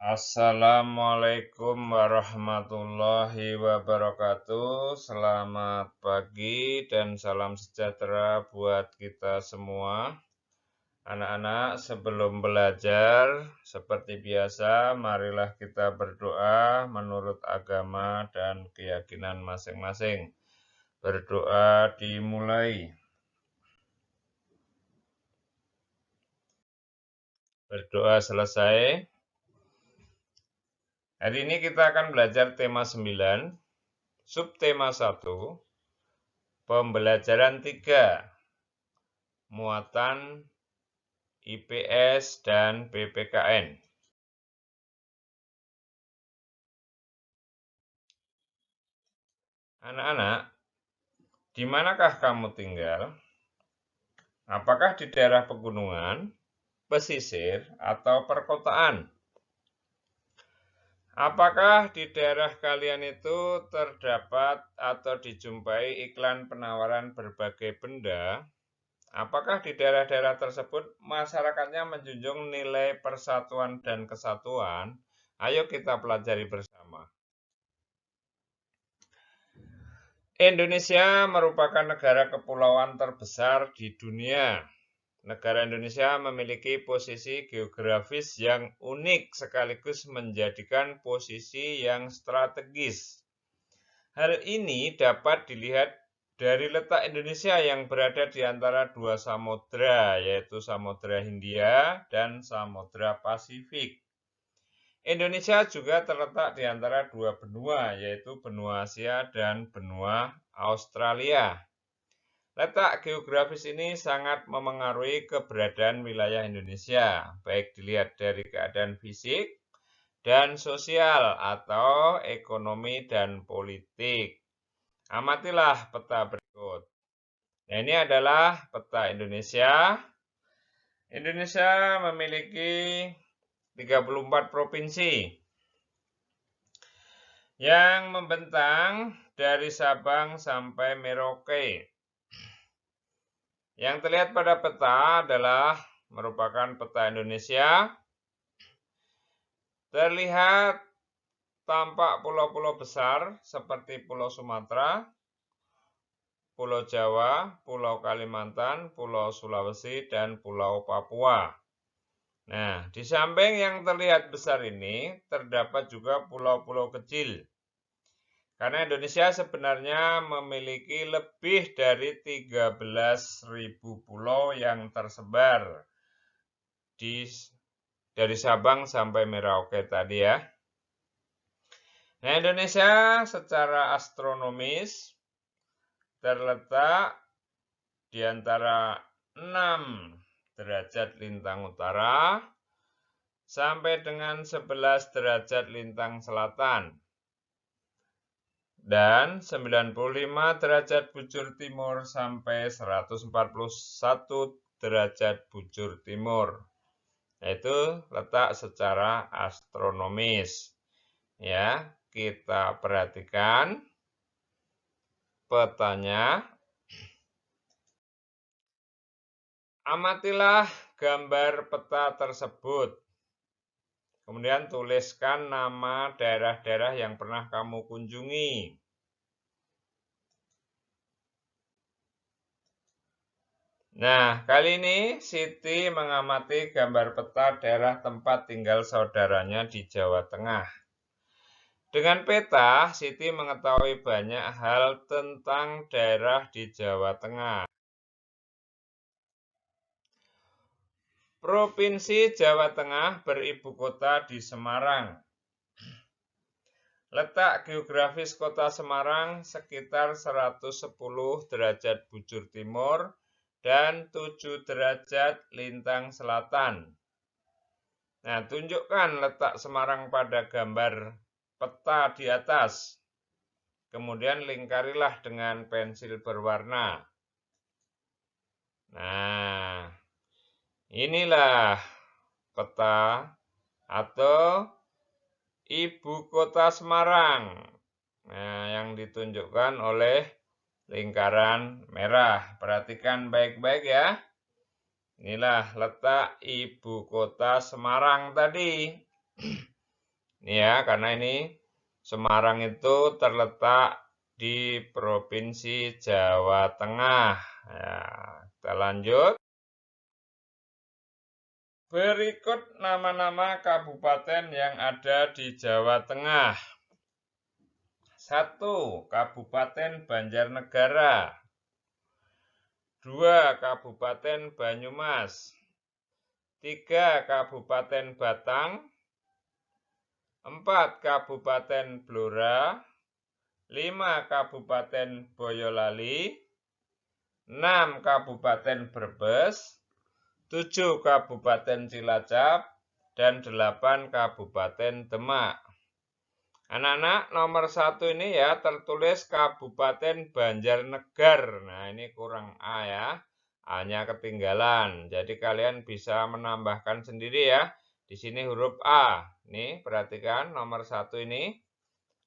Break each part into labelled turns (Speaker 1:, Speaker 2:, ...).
Speaker 1: Assalamualaikum warahmatullahi wabarakatuh. Selamat pagi dan salam sejahtera buat kita semua. Anak-anak, sebelum belajar, seperti biasa, marilah kita berdoa menurut agama dan keyakinan masing-masing. Berdoa dimulai. Berdoa selesai. Hari ini kita akan belajar tema 9, subtema 1, pembelajaran 3, muatan IPS dan PPKN. Anak-anak, di manakah kamu tinggal? Apakah di daerah pegunungan, pesisir, atau perkotaan? Apakah di daerah kalian itu terdapat atau dijumpai iklan penawaran berbagai benda? Apakah di daerah-daerah tersebut masyarakatnya menjunjung nilai persatuan dan kesatuan? Ayo kita pelajari bersama. Indonesia merupakan negara kepulauan terbesar di dunia. Negara Indonesia memiliki posisi geografis yang unik sekaligus menjadikan posisi yang strategis. Hal ini dapat dilihat dari letak Indonesia yang berada di antara dua samudra, yaitu Samudra Hindia dan Samudra Pasifik. Indonesia juga terletak di antara dua benua, yaitu benua Asia dan benua Australia. Letak geografis ini sangat memengaruhi keberadaan wilayah Indonesia, baik dilihat dari keadaan fisik dan sosial atau ekonomi dan politik. Amatilah peta berikut. Nah, ini adalah peta Indonesia. Indonesia memiliki 34 provinsi yang membentang dari Sabang sampai Merauke. Yang terlihat pada peta adalah merupakan peta Indonesia. Terlihat tampak pulau-pulau besar seperti Pulau Sumatera, Pulau Jawa, Pulau Kalimantan, Pulau Sulawesi, dan Pulau Papua. Nah, di samping yang terlihat besar ini, terdapat juga pulau-pulau kecil. Karena Indonesia sebenarnya memiliki lebih dari 13.000 pulau yang tersebar dari Sabang sampai Merauke tadi ya. Nah, Indonesia secara astronomis terletak di antara 6 derajat lintang utara sampai dengan 11 derajat lintang selatan dan 95 derajat bujur timur sampai 141 derajat bujur timur. Yaitu letak secara astronomis. Ya, kita perhatikan petanya. Amatilah gambar peta tersebut. Kemudian tuliskan nama daerah-daerah yang pernah kamu kunjungi. Nah, kali ini Siti mengamati gambar peta daerah tempat tinggal saudaranya di Jawa Tengah. Dengan peta, Siti mengetahui banyak hal tentang daerah di Jawa Tengah. Provinsi Jawa Tengah beribu kota di Semarang. Letak geografis kota Semarang sekitar 110 derajat bujur timur dan 7 derajat lintang selatan. Nah, tunjukkan letak Semarang pada gambar peta di atas. Kemudian lingkarilah dengan pensil berwarna. Nah, inilah peta atau ibu kota Semarang. Nah, yang ditunjukkan oleh lingkaran merah. Perhatikan baik-baik ya. Inilah letak ibu kota Semarang tadi. Ini ya, karena ini Semarang itu terletak di Provinsi Jawa Tengah. Ya, kita lanjut. Berikut nama-nama kabupaten yang ada di Jawa Tengah. 1. Kabupaten Banjarnegara. 2. Kabupaten Banyumas. 3. Kabupaten Batang. 4. Kabupaten Blora. 5. Kabupaten Boyolali. 6. Kabupaten Brebes. 7. Kabupaten Cilacap. Dan 8. Kabupaten Demak. Anak-anak, nomor 1 ini ya tertulis Kabupaten Banjarnegar. Nah, ini kurang A ya. A-nya ketinggalan. Jadi kalian bisa menambahkan sendiri ya. Di sini huruf A. Nih, perhatikan nomor 1 ini.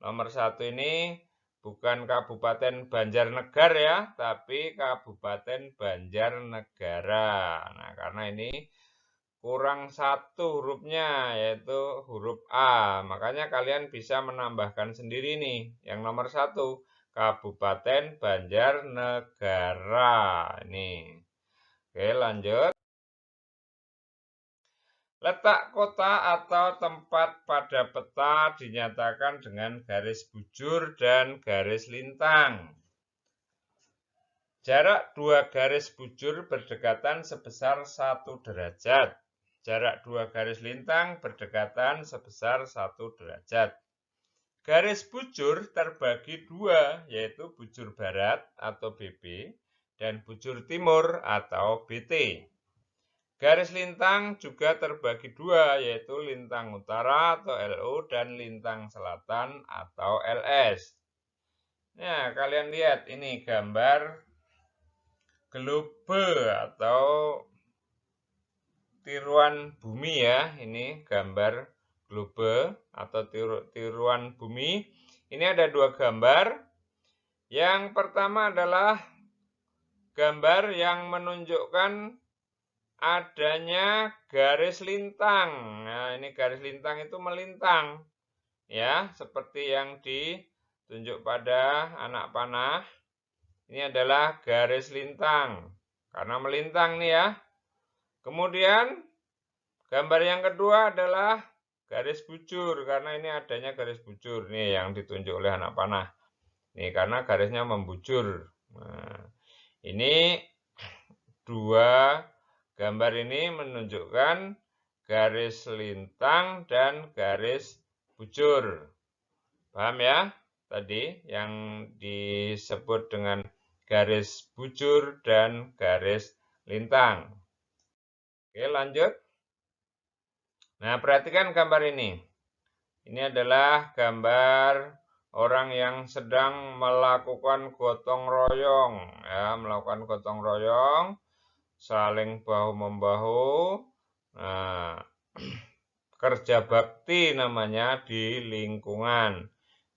Speaker 1: Nomor 1 ini bukan Kabupaten Banjarnegar ya, tapi Kabupaten Banjarnegara. Nah, karena ini kurang 1 hurufnya, yaitu huruf A. Makanya kalian bisa menambahkan sendiri nih. Yang nomor 1, Kabupaten Banjarnegara. Ini. Oke, lanjut. Letak kota atau tempat pada peta dinyatakan dengan garis bujur dan garis lintang. Jarak 2 garis bujur berdekatan sebesar 1 derajat. Jarak 2 garis lintang berdekatan sebesar 1 derajat. Garis bujur terbagi 2, yaitu bujur barat atau BB dan bujur timur atau BT. Garis lintang juga terbagi 2, yaitu lintang utara atau LU dan lintang selatan atau LS. Nah, kalian lihat ini gambar globe atau tiruan bumi ya. Ini gambar globe atau tiruan bumi. Ini ada 2 gambar. Yang pertama adalah gambar yang menunjukkan adanya garis lintang. Nah, ini garis lintang itu melintang. Ya, seperti yang ditunjuk pada anak panah. Ini adalah garis lintang. Karena melintang nih ya. Kemudian gambar yang kedua adalah garis bujur. Karena ini adanya garis bujur. Nih yang ditunjuk oleh anak panah. Nih karena garisnya membujur. Nah, ini 2 gambar ini menunjukkan garis lintang dan garis bujur. Paham ya? Tadi yang disebut dengan garis bujur dan garis lintang. Oke, lanjut. Nah, perhatikan gambar ini. Ini adalah gambar orang yang sedang melakukan gotong royong. Ya, melakukan gotong royong, saling bahu-membahu. Nah, kerja bakti namanya di lingkungan.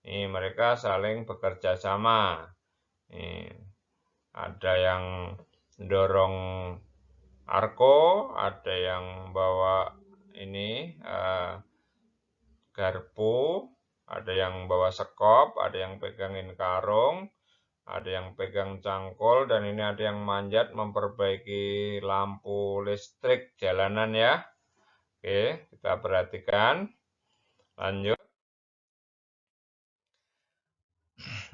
Speaker 1: Ini mereka saling bekerja sama. Ini, ada yang dorong arko, ada yang bawa ini garpu, ada yang bawa sekop, ada yang pegangin karung, ada yang pegang cangkul, dan ini ada yang manjat memperbaiki lampu listrik jalanan ya. Oke, kita perhatikan. Lanjut.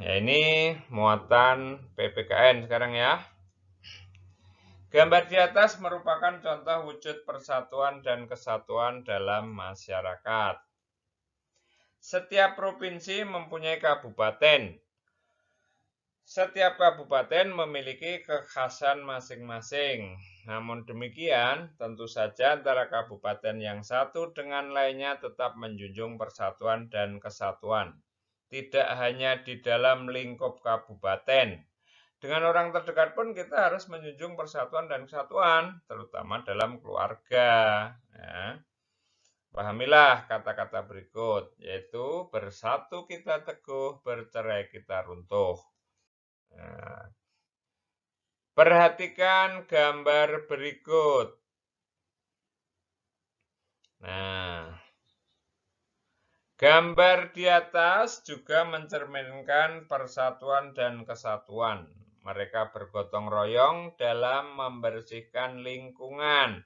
Speaker 1: Ya, ini muatan PPKN sekarang ya. Gambar di atas merupakan contoh wujud persatuan dan kesatuan dalam masyarakat. Setiap provinsi mempunyai kabupaten. Setiap kabupaten memiliki kekhasan masing-masing. Namun demikian, tentu saja antara kabupaten yang satu dengan lainnya tetap menjunjung persatuan dan kesatuan. Tidak hanya di dalam lingkup kabupaten. Dengan orang terdekat pun kita harus menjunjung persatuan dan kesatuan, terutama dalam keluarga. Ya. Pahamilah kata-kata berikut, yaitu bersatu kita teguh, bercerai kita runtuh. Nah, perhatikan gambar berikut. Nah, Gambar di atas juga mencerminkan persatuan dan kesatuan. Mereka bergotong royong dalam membersihkan lingkungan.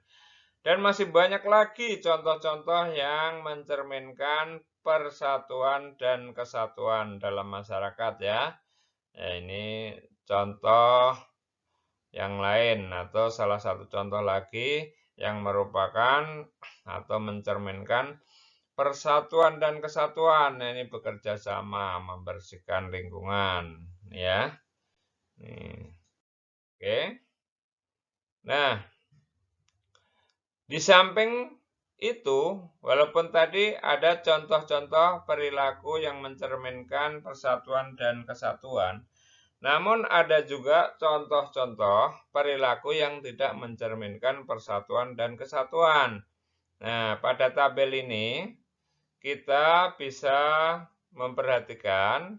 Speaker 1: Dan masih banyak lagi contoh-contoh yang mencerminkan persatuan dan kesatuan dalam masyarakat ya. Ya, ini contoh yang lain atau salah satu contoh lagi yang merupakan atau mencerminkan persatuan dan kesatuan. Nah, ini bekerja sama membersihkan lingkungan ya. Oke. Nah, di samping itu, walaupun tadi ada contoh-contoh perilaku yang mencerminkan persatuan dan kesatuan, namun ada juga contoh-contoh perilaku yang tidak mencerminkan persatuan dan kesatuan. Nah, pada tabel ini kita bisa memperhatikan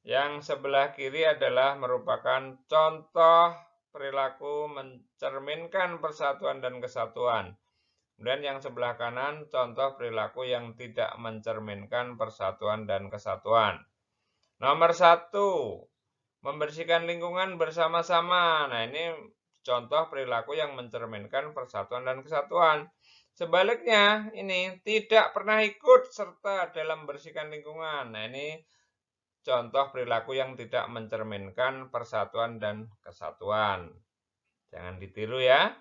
Speaker 1: yang sebelah kiri adalah merupakan contoh perilaku mencerminkan persatuan dan kesatuan. Kemudian yang sebelah kanan contoh perilaku yang tidak mencerminkan persatuan dan kesatuan. Nomor 1, membersihkan lingkungan bersama-sama. Nah, ini contoh perilaku yang mencerminkan persatuan dan kesatuan. Sebaliknya, ini tidak pernah ikut serta dalam membersihkan lingkungan. Nah, ini contoh perilaku yang tidak mencerminkan persatuan dan kesatuan. Jangan ditiru ya.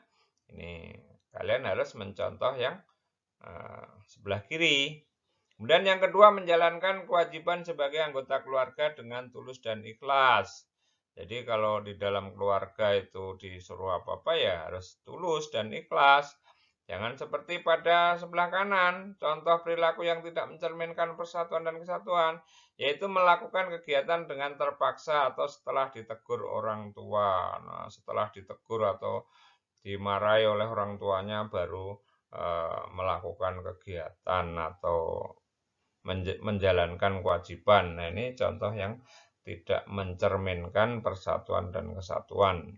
Speaker 1: Ini kalian harus mencontoh yang sebelah kiri. Kemudian yang kedua, menjalankan kewajiban sebagai anggota keluarga dengan tulus dan ikhlas. Jadi kalau di dalam keluarga itu disuruh apa-apa ya harus tulus dan ikhlas. Jangan seperti pada sebelah kanan, contoh perilaku yang tidak mencerminkan persatuan dan kesatuan, yaitu melakukan kegiatan dengan terpaksa atau setelah ditegur orang tua. Nah, setelah ditegur atau dimarahi oleh orang tuanya baru melakukan kegiatan atau menjalankan kewajiban. Nah, ini contoh yang tidak mencerminkan persatuan dan kesatuan.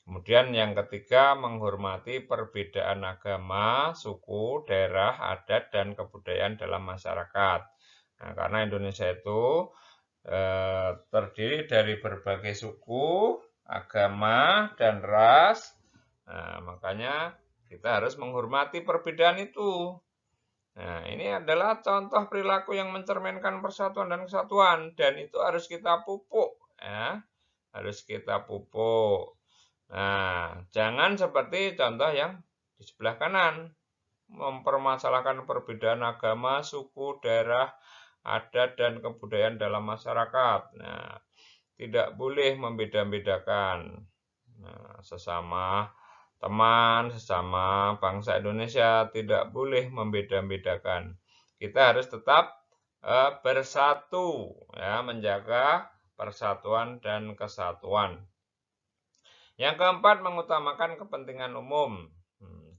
Speaker 1: Kemudian yang ketiga, menghormati perbedaan agama, suku, daerah, adat, dan kebudayaan dalam masyarakat. Nah, karena Indonesia itu terdiri dari berbagai suku, agama, dan ras. Nah, makanya kita harus menghormati perbedaan itu. Nah, ini adalah contoh perilaku yang mencerminkan persatuan dan kesatuan, dan itu harus kita pupuk, ya. Harus kita pupuk. Nah, jangan seperti contoh yang di sebelah kanan, mempermasalahkan perbedaan agama, suku, daerah, adat, dan kebudayaan dalam masyarakat. Nah, tidak boleh membeda-bedakan sesama teman, sesama bangsa Indonesia, tidak boleh membeda-bedakan. Kita harus tetap bersatu, ya, menjaga persatuan dan kesatuan. Yang keempat, mengutamakan kepentingan umum.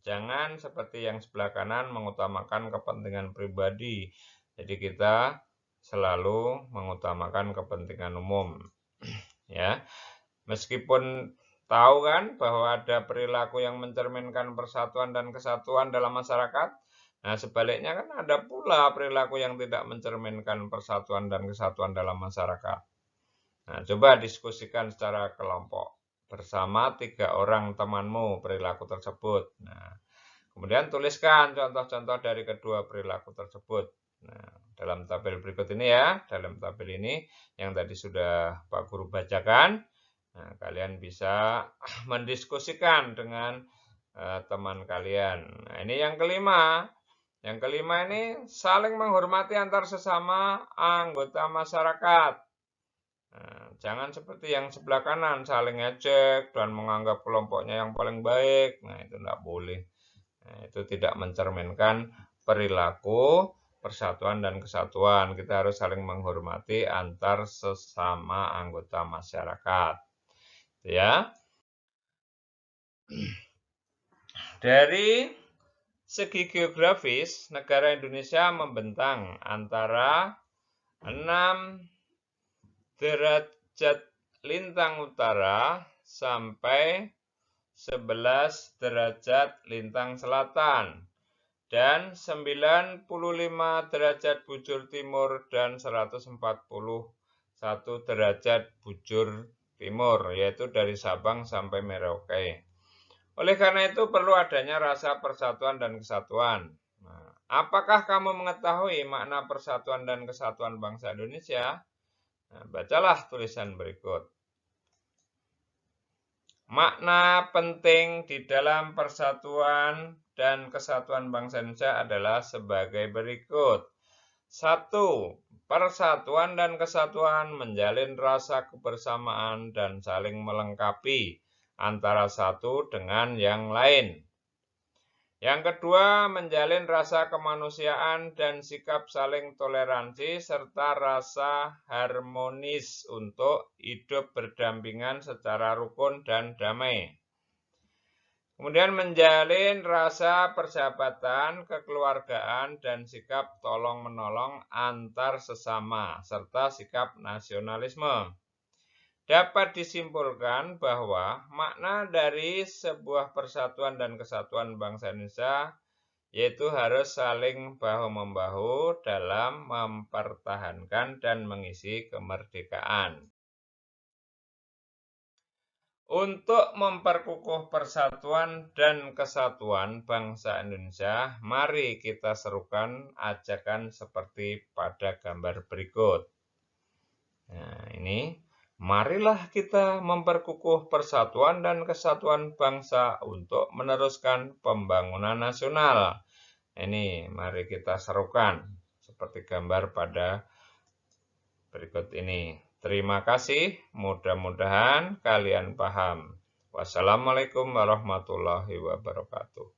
Speaker 1: Jangan seperti yang sebelah kanan mengutamakan kepentingan pribadi. Jadi kita selalu mengutamakan kepentingan umum. Ya, meskipun tahu kan bahwa ada perilaku yang mencerminkan persatuan dan kesatuan dalam masyarakat. Nah, sebaliknya kan ada pula perilaku yang tidak mencerminkan persatuan dan kesatuan dalam masyarakat. Nah, coba diskusikan secara kelompok bersama 3 orang temanmu perilaku tersebut. Nah, kemudian tuliskan contoh-contoh dari kedua perilaku tersebut. Nah, dalam tabel berikut ini ya, dalam tabel ini yang tadi sudah Pak Guru bacakan, nah, kalian bisa mendiskusikan dengan teman kalian. Nah, ini yang kelima. Yang kelima ini saling menghormati antar sesama anggota masyarakat. Nah, jangan seperti yang sebelah kanan, saling ngecek dan menganggap kelompoknya yang paling baik. Nah, itu tidak boleh. Nah, itu tidak mencerminkan perilaku persatuan dan kesatuan. Kita harus saling menghormati antar sesama anggota masyarakat. Ya. Dari segi geografis, negara Indonesia membentang antara 6 derajat lintang utara sampai 11 derajat lintang selatan. dan 95 derajat bujur timur dan 141 derajat bujur timur, yaitu dari Sabang sampai Merauke. Oleh karena itu perlu adanya rasa persatuan dan kesatuan. Nah, apakah kamu mengetahui makna persatuan dan kesatuan bangsa Indonesia? Nah, bacalah tulisan berikut. Makna penting di dalam persatuan dan kesatuan bangsa Indonesia adalah sebagai berikut. 1. Persatuan dan kesatuan menjalin rasa kebersamaan dan saling melengkapi antara satu dengan yang lain. Yang kedua, menjalin rasa kemanusiaan dan sikap saling toleransi serta rasa harmonis untuk hidup berdampingan secara rukun dan damai. Kemudian menjalin rasa persahabatan, kekeluargaan, dan sikap tolong-menolong antar sesama, serta sikap nasionalisme. Dapat disimpulkan bahwa makna dari sebuah persatuan dan kesatuan bangsa Indonesia yaitu harus saling bahu-membahu dalam mempertahankan dan mengisi kemerdekaan. Untuk memperkukuh persatuan dan kesatuan bangsa Indonesia, mari kita serukan ajakan seperti pada gambar berikut. Nah, ini marilah kita memperkukuh persatuan dan kesatuan bangsa untuk meneruskan pembangunan nasional. Ini mari kita serukan seperti gambar pada berikut ini. Terima kasih, mudah-mudahan kalian paham. Wassalamualaikum warahmatullahi wabarakatuh.